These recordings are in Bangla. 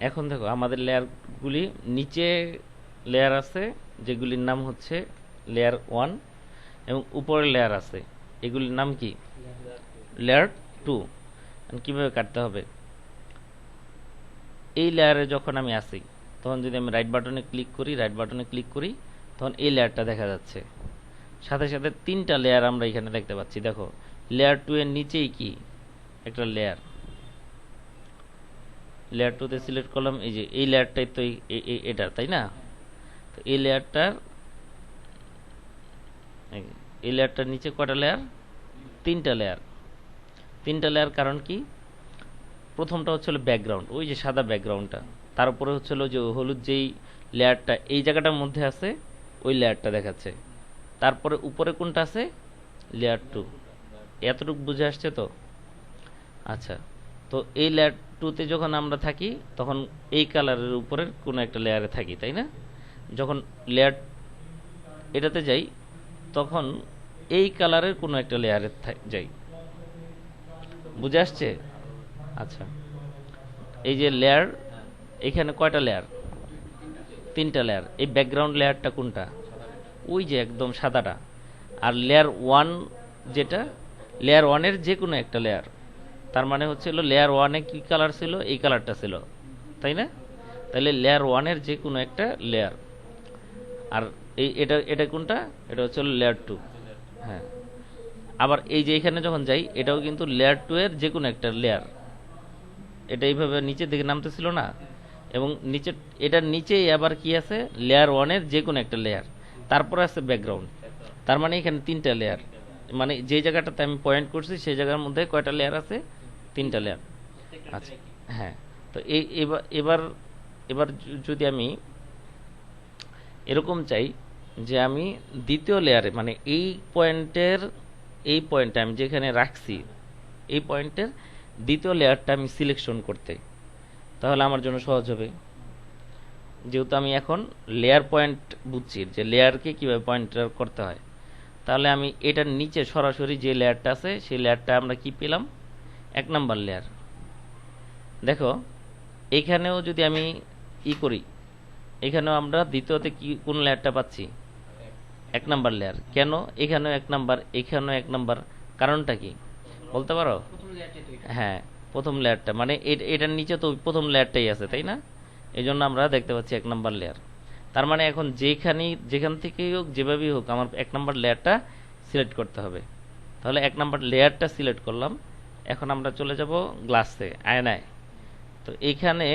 এখন দেখো আমাদের লেয়ারগুলি নিচে লেয়ার আছে যেগুলির নাম হচ্ছে লেয়ার 1 এবং উপরে লেয়ার আছে এগুলির নাম কি লেয়ার 2। কিভাবে কাটতে হবে, এই লেয়ারে যখন আমি আসি তখন যদি আমি রাইট বাটনে ক্লিক করি তখন এই লেয়ারটা দেখা যাচ্ছে। সাথে সাথে তিনটা লেয়ার আমরা এখানে দেখতে পাচ্ছি। দেখো লেয়ার 2 এর নিচেই কি একটা লেয়ার লেয়ার 2 তে সিলেক্ট করলাম, এই যে এই লেয়ারটাই তো এটা তাই না। তো এই লেয়ারটার নিচে কয়টা লেয়ার, তিনটা লেয়ার। কারণ কি, প্রথমটা হচ্ছে ব্যাকগ্রাউন্ড, ওই যে সাদা ব্যাকগ্রাউন্ডটা, তার উপরে হচ্ছে যে হলুদ যেই লেয়ারটা এই জায়গাটার মধ্যে আছে ওই লেয়ারটা দেখাচ্ছে। তারপরে উপরে কোনটা আছে, লেয়ার 2। এতটুকু বুঝে আসছে তো? আচ্ছা, তো এই লেয়ার 2তে যখন আমরা থাকি তখন এই কালারের উপরের কোনো একটা লেয়ারে থাকি তাই না। যখন লেয়ার এটাতে যাই তখন এই কালারের কোনো একটা লেয়ারে যাই। বুঝে আসছে? আচ্ছা, এই যে লেয়ার, এখানে কয়টা লেয়ার, তিনটা লেয়ার। এই ব্যাকগ্রাউন্ড লেয়ারটা কোনটা, ওই যে একদম সাদাটা। আর লেয়ার 1 যেটা, লেয়ার 1 এর যে কোনো একটা লেয়ার, তার মানে হচ্ছে লেয়ার 1 এ কি কালার ছিল, এই কালারটা ছিল তাই না। তাহলে লেয়ার 1 এর যে কোনো একটা লেয়ার। আর এটা কোনটা, এটা হচ্ছে লেয়ার 2। হ্যাঁ, আবার এই যে এখানে যখন যাই এটাও কিন্তু লেয়ার 2 এর যে কোনো একটা লেয়ার। এটা এইভাবে নিচের দিকে নামতেছিল না, এবং নিচে এটার নিচেই আবার কি আছে, লেয়ার 1 এর যে কোনো একটা লেয়ার, তারপরে আছে ব্যাকগ্রাউন্ড। তার মানে এখানে তিনটা লেয়ার, মানে যে জায়গাটাতে আমি পয়েন্ট করছি সেই জায়গার মধ্যে কয়টা লেয়ার আছে, তিনটা লেয়ার। আচ্ছা, হ্যাঁ। তো এবার এবার যদি আমি এরকম চাই যে আমি দ্বিতীয় লেয়ারে, মানে এই পয়েন্টটা আমি যেখানে রাখছি এই পয়েন্টের দ্বিতীয় লেয়ারটা আমি সিলেকশন করতে, তাহলে আমার জন্য সহজ হবে। যেহেতু আমি এখন লেয়ার পয়েন্ট বুঝছি যে লেয়ারকে কিভাবে পয়েন্ট করতে হয়, তাহলে আমি এটার নিচে সরাসরি যে লেয়ারটা আছে সেই লেয়ারটা আমরা কি পেলাম, 1 নাম্বার লেয়ার। দেখো এখানেও যদি আমি করি, এখানেও আমরা দ্বিতীয়তে কি কোন লেয়ারটা পাচ্ছি, 1 নাম্বার লেয়ার। কেন এখানেও 1 নাম্বার, এখানেও 1 নাম্বার, কারণটা কি বলতে পারো? হ্যাঁ, প্রথম লেয়ারটা, মানে এটার নিচে তো প্রথম লেয়ারটাই আছে তাই না, এই জন্য আমরা দেখতে পাচ্ছি 1 নাম্বার লেয়ার। তার মানে এখন যেখান থেকেই হোক যেভাবেই হোক আমার 1 নাম্বার লেয়ারটা সিলেক্ট করতে হবে। তাহলে 1 নাম্বার লেয়ারটা সিলেক্ট করলাম। এখন আমরা চলে যাব গ্লাসে, আয়নায়। তো এইখানে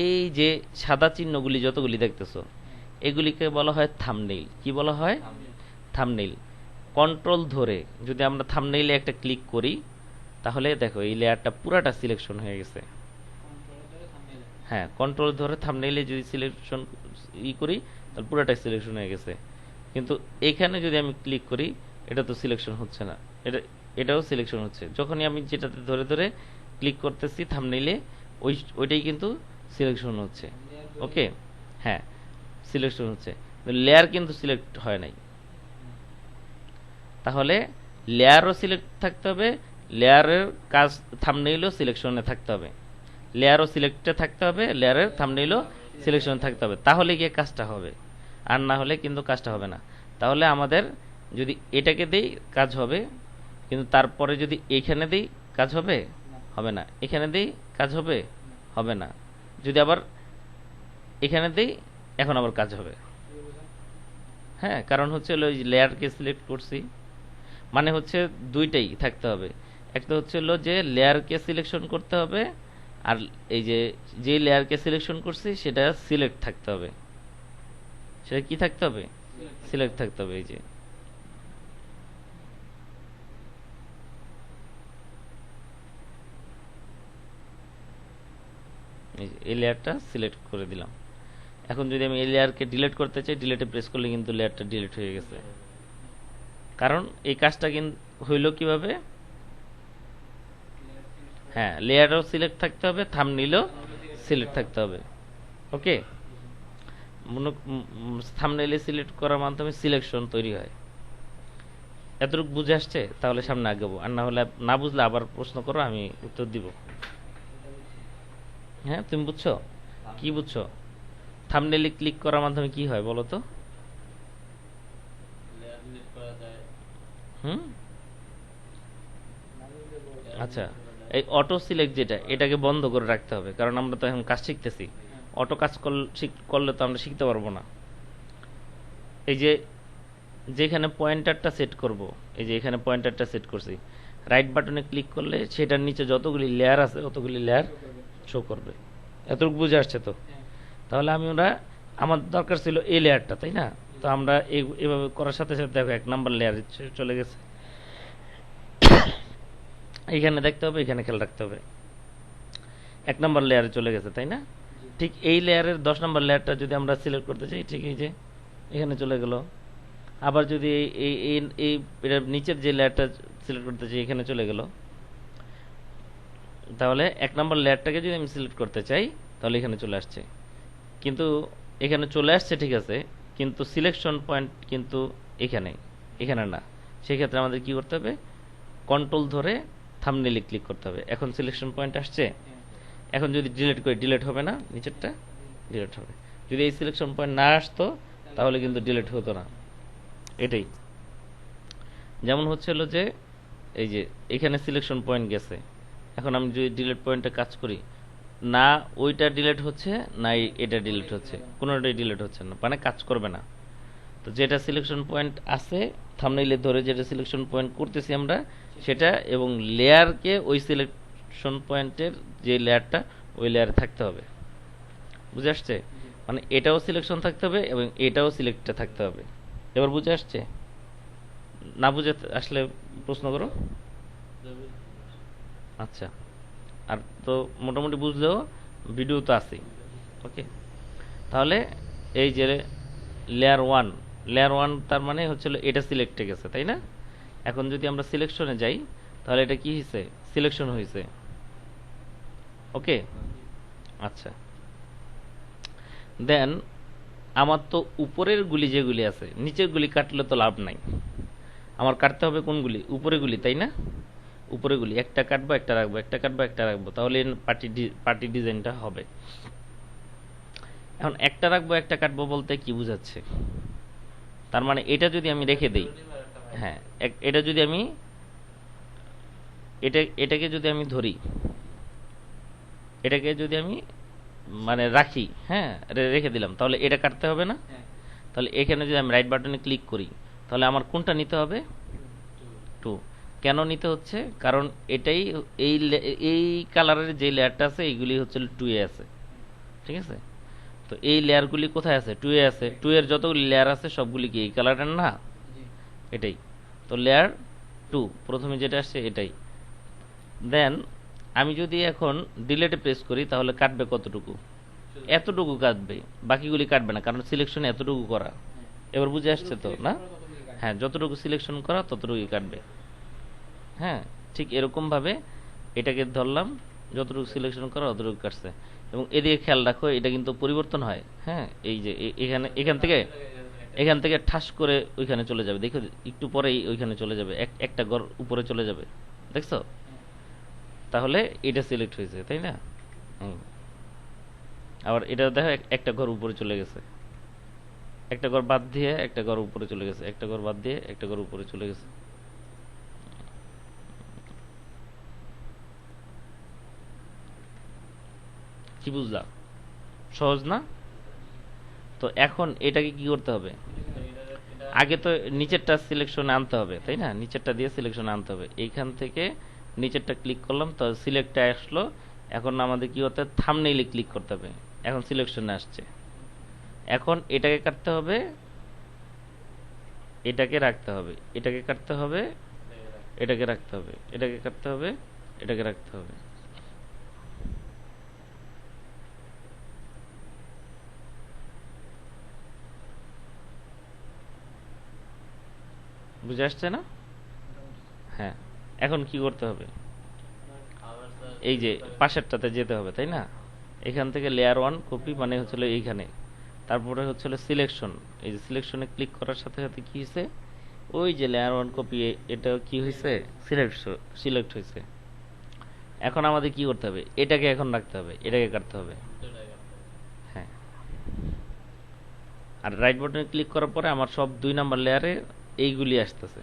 এই যে সাদা চিহ্নগুলি যতগুলি দেখতেছো এগুলিকে বলা হয় থাম্বনেইল। কি বলা হয়? থাম্বনেইল। কন্ট্রোল ধরে যদি আমরা থাম্বনেইলে একটা ক্লিক করি তাহলে দেখো এই লেয়ারটা পুরাটা সিলেকশন হয়ে গেছে। হ্যাঁ, কন্ট্রোল ধরে থাম্বনেইলে যদি সিলেকশন করি তাহলে পুরাটাই সিলেকশন হয়ে গেছে। কিন্তু এখানে যদি আমি ক্লিক করি এটা তো সিলেকশন হচ্ছে না, এটাও সিলেকশন হচ্ছে। যখনই আমি যেটাতে ধরে ধরে ক্লিক করতেছি থাম্বনেইলে ওইটাই কিন্তু সিলেকশন হচ্ছে। ওকে, হ্যাঁ সিলেকশন হচ্ছে, লেয়ার কিন্তু সিলেক্ট হয় নাই। তাহলে লেয়ারও সিলেক্ট থাকতে হবে, লেয়ারের কাজ থাম্বনেইলও সিলেকশনে থাকতে হবে, লেয়ারও সিলেক্টে থাকতে হবে, লেয়ারের থাম্বনেইলও সিলেকশনে থাকতে হবে, তাহলে গিয়ে কাজটা হবে। আর না হলে কিন্তু কাজটা হবে না। তাহলে আমাদের যদি এটাকে দেই কাজ হবে, কিন্তু তারপরে যদি এখানে দেই কাজ হবে, হবে না। এখানে দেই কাজ হবে, হবে না। যদি আবার এখানে দেই এখন আবার কাজ হবে। হ্যাঁ, কারণ হচ্ছে ওই লেয়ারকে সিলেক্ট করছি, মানে হচ্ছে দুইটাই থাকতে হবে। একটা হচ্ছে যে লেয়ারকে সিলেকশন করতে হবে, আর এই যে লেয়ারকে সিলেকশন করছি সেটা সিলেক্ট থাকতে হবে। সেটা কি থাকতে হবে? সিলেক্ট থাকতে হবে। এই লেয়ারটা সিলেক্ট করে দিলাম। এখন যদি আমি এই লেয়ারকে ডিলিট করতে চাই, ডিলিটে প্রেস করলে কিন্তু লেয়ারটা ডিলিট হয়ে গেছে। কারণ এই কাজটা কিন্তু হইল কিভাবে? হ্যাঁ, লেয়ারও সিলেক্ট থাকতে হবে, থাম্বনেইলও সিলেক্ট থাকতে হবে। ওকে, থাম্বনেইলে সিলেক্ট করার মাধ্যমে সিলেকশন তৈরি হয়। এতটুকু বুঝে আসছে? তাহলে সামনে আগাবো, আর না হলে না বুঝলে আবার প্রশ্ন করো, আমি উত্তর দিব। হ্যাঁ, তুমি বুঝছো? কি বুঝছো? থাম্বনেইলে ক্লিক করার মাধ্যমে কি হয় বলো তো? হুম, আচ্ছা, এই অটো সিলেক্ট যেটা, এটাকে বন্ধ করে রাখতে হবে, কারণ আমরা তো এখন কাজ শিখতেছি। অটো কাজ করলে তো আমরা শিখতে পারবো না। এই যে যেখানে পয়েন্টারটা সেট করব, এই যে এখানে পয়েন্টারটা সেট করছি, রাইট বাটনে ক্লিক করলে সেটার নিচে যতগুলি লেয়ার আছে অতগুলি লেয়ার শো করবে। এতটুকু বুঝে আসছে তো? তাহলে আমার দরকার ছিল এই লেয়ারটা, তাই না? তো আমরা এভাবে করার সাথে সাথে দেখো 1 নাম্বার লেয়ারে চলে গেছে। এইখানে দেখতে হবে, এখানে খেয়াল রাখতে হবে, 1 নাম্বার লেয়ারে চলে গেছে, তাই না? ঠিক এই লেয়ারের 10 নাম্বার লেয়ারটা যদি আমরা সিলেক্ট করতে চাই, ঠিক এই যে এখানে চলে গেল। আবার যদি এই এই এই এটার নিচের যে লেয়ারটা সিলেক্ট করতে চাই, এখানে চলে গেল। তাহলে 1 নাম্বার লেয়ারটাকে যদি আমি সিলেক্ট করতে চাই, তাহলে এখানে চলে আসছে। কিন্তু এখানে চলে আসছে ঠিক আছে, কিন্তু সিলেকশন পয়েন্ট কিন্তু এখানে এখানে না। সেক্ষেত্রে আমাদের কি করতে হবে? কন্ট্রোল ধরে থাম্বনেইলে ক্লিক করতে হবে। এখন সিলেকশন পয়েন্ট আসছে। এখন যদি ডিলিট করি, ডিলিট হবে না, নিচেরটা ডিলিট হবে। যদি এই সিলেকশন পয়েন্ট না আসতো তাহলে কিন্তু ডিলিট হতো না। এটাই যেমন হচ্ছিল যে এই যে এখানে সিলেকশন পয়েন্ট গেছে। এখন আমি যদি ডিলিট পয়েন্টে কাজ করি, না ওইটা ডিলিট হচ্ছে, না এটা ডিলিট হচ্ছে, কোনোটাই ডিলিট হচ্ছে না, মানে কাজ করবে না। তো যেটা সিলেকশন পয়েন্ট আছে থাম্বনেইলে ধরে, যেটা সিলেকশন পয়েন্ট করতেছি আমরা সেটা, এবং লেয়ারকে ওই সিলেকশন পয়েন্টের যে লেয়ারটা, ওই লেয়ারে থাকতে হবে। বুঝে আসছে? মানে এটাও সিলেকশন থাকতে হবে এবং এটাও সিলেক্টে থাকতে হবে। এবার বুঝে আসছে? না বুঝে আসলে প্রশ্ন করো। আচ্ছা, আর তো মোটামুটি বুঝলেও ভিডিও তো আছেই। ওকে, তাহলে এই যে লেয়ার ওয়ান তার মানে হচ্ছিল এটা সিলেক্টে গেছে, তাই না? এখন যদি আমরা সিলেকশনে যাই, তাহলে এটা কি হয়েছে? সিলেকশন হয়েছে। ওকে, আচ্ছা। দেন আমার তো উপরের গুলি যেগুলি আছে, নিচের গুলি কাটলে তো লাভ নাই। আমার কাটতে হবে কোনগুলি? উপরে গুলি, তাই না? উপরে গুলি একটা কাটবো, একটা রাখবো, একটা কাটবো, একটা রাখবো, তাহলে পার্টি ডিজাইনটা হবে। এখন একটা রাখবো একটা কাটবো বলতে কি বুঝাচ্ছে? তার মানে এটা যদি আমি রেখে দেই, হ্যাঁ, এটা যদি আমি এটাকে যদি আমি ধরি, এটাকে যদি আমি মানে রাখি, হ্যাঁ, রেখে দিলাম, তাহলে এটা কাটতে হবে না? তাহলে এখানে যদি আমি রাইট বাটনে ক্লিক করি, তাহলে আমার কোনটা নিতে হবে? 2। কেন নিতে হচ্ছে? কারণ এটাই এই এই কালারের যে লেয়ারটা আছে এইগুলি হচ্ছে 2 এ আছে, ঠিক আছে? তো এই লেয়ারগুলি কোথায় আছে? 2 এ আছে। 2 এর যতগুলি লেয়ার আছে সবগুলি কি এই কালারের না? এটাই তো লেয়ার 2, প্রথমে যেটা আসছে এটাই। দেন আমি যদি এখন ডিলেটে প্রেস করি, তাহলে কাটবে কতটুকু? এতটুকু কাটবে, বাকিগুলি কাটবে না, কারণ সিলেকশন এতটুকু করা। এবার বুঝে আসছে তো না? হ্যাঁ, যতটুকু সিলেকশন করা ততটুকুই কাটবে। হ্যাঁ, ঠিক এরকম ভাবে এটাকে ধরলাম, যতটুকু সিলেকশন করা ততটুকু কাটছে। এবং এদিকে খেয়াল রাখো, এটা কিন্তু পরিবর্তন হয়। হ্যাঁ, এই যে এখানে এখান থেকে ঠাস করে ওইখানে চলে যাবে, দেখো একটু পরেই ওইখানে চলে যাবে, একটা ঘর উপরে চলে যাবে, দেখছো? তাহলে এটা সিলেক্ট হয়েছে, তাই না? আবার এটা দেখো একটা ঘর উপরে চলে গেছে, একটা ঘর বাদ দিয়ে একটা ঘর উপরে চলে গেছে, একটা ঘর বাদ দিয়ে একটা ঘর উপরে চলে গেছে। কি বুঝলা? সহজ না? তো এখন এটাকে কি করতে হবে? আগে তো নিচেরটা সিলেকশনে আনতে হবে, তাই না? নিচেরটা দিয়ে সিলেকশনে আনতে হবে। এইখান থেকে নিচেরটা ক্লিক করলাম, তো সিলেক্টে আসলো। এখন আমাদের কি করতে হবে? থাম্বনেইলে ক্লিক করতে হবে। এখন সিলেকশনে আসছে। এখন এটাকে কাটতে হবে, এটাকে রাখতে হবে, এটাকে কাটতে হবে, এটাকে রাখতে হবে, এটাকে কাটতে হবে, এটাকে রাখতে হবে। বুঝে আসছে না? হ্যাঁ, এখন কি করতে হবে? এই যে পাশেরটাতে যেতে হবে, তাই না? এখান থেকে লেয়ার 1 কপি মানে হচ্ছিল এইখানে, তারপরে হচ্ছিল সিলেকশন। এই যে সিলেকশনে ক্লিক করার সাথে সাথে কি হয়েছে? ওই যে লেয়ার 1 কপি, এটা কি হয়েছে? সিলেক্ট হয়েছে। এখন আমাদের কি করতে হবে, এটাকে এখন রাখতে হবে, এটাকে কাটতে হবে। হ্যাঁ, আর রাইট বাটনে ক্লিক করার পরে আমার সব 2 নাম্বার লেয়ারে এইগুলি আসতেছে।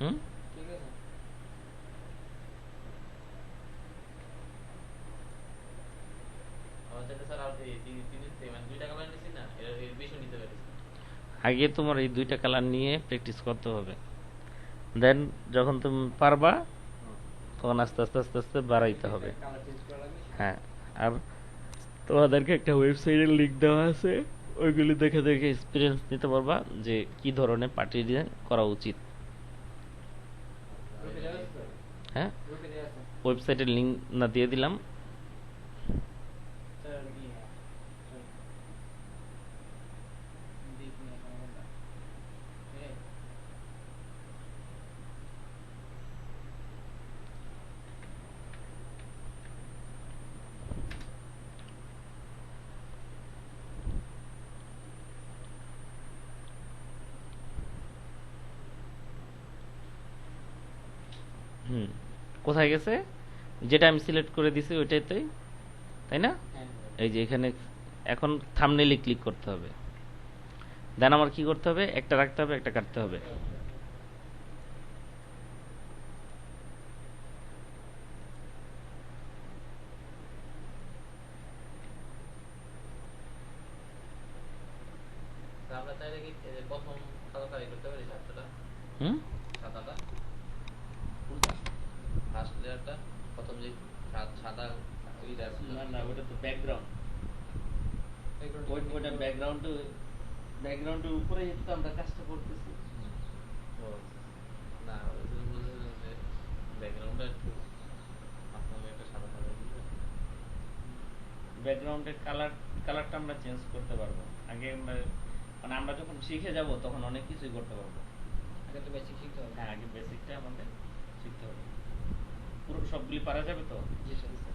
হুম, আগে তোমার এই 2টা কালার নিয়ে প্র্যাকটিস করতে হবে, দেন যখন তুমি পারবা তখন আস্তে আস্তে আস্তে আস্তে বাড়াইতে হবে। হ্যাঁ, আর তোমাদেরকে একটা ওয়েবসাইটের লিংক দেওয়া আছে, ওইগুলি দেখে দেখে এক্সপিরিয়েন্স নিতে পারবা যে কি ধরনের পার্টি দিয়ে করা উচিত। হ্যাঁ, ওয়েবসাইটের লিংক না দিয়ে দিলাম। হুম, কোথায় গেছে, যেটা আমি সিলেক্ট করে দিছি ওইটাইতেই, তাই না? এই যে এখানে এখন থাম্বনেইলে ক্লিক করতে হবে, দেন আমার কি করতে হবে, একটা রাখতে হবে, একটা কাটতে হবে। হুম, না না, ওটা তো ব্যাকগ্রাউন্ড, ওইটা ব্যাকগ্রাউন্ডের উপরে তো আমরা কাজটা করতেছি। ব্যাকগ্রাউন্ডের কালারটা আমরা চেঞ্জ করতে পারবো। আগে মানে আমরা যখন শিখে যাব তখন অনেক কিছুই করতে পারবো। আগে তো বেসিক শিখতে হবে। হ্যাঁ, আগে বেসিকটা আমাদের শিখতে হবে। পুরো সবগুলি পারা যাবে তো? জি স্যার।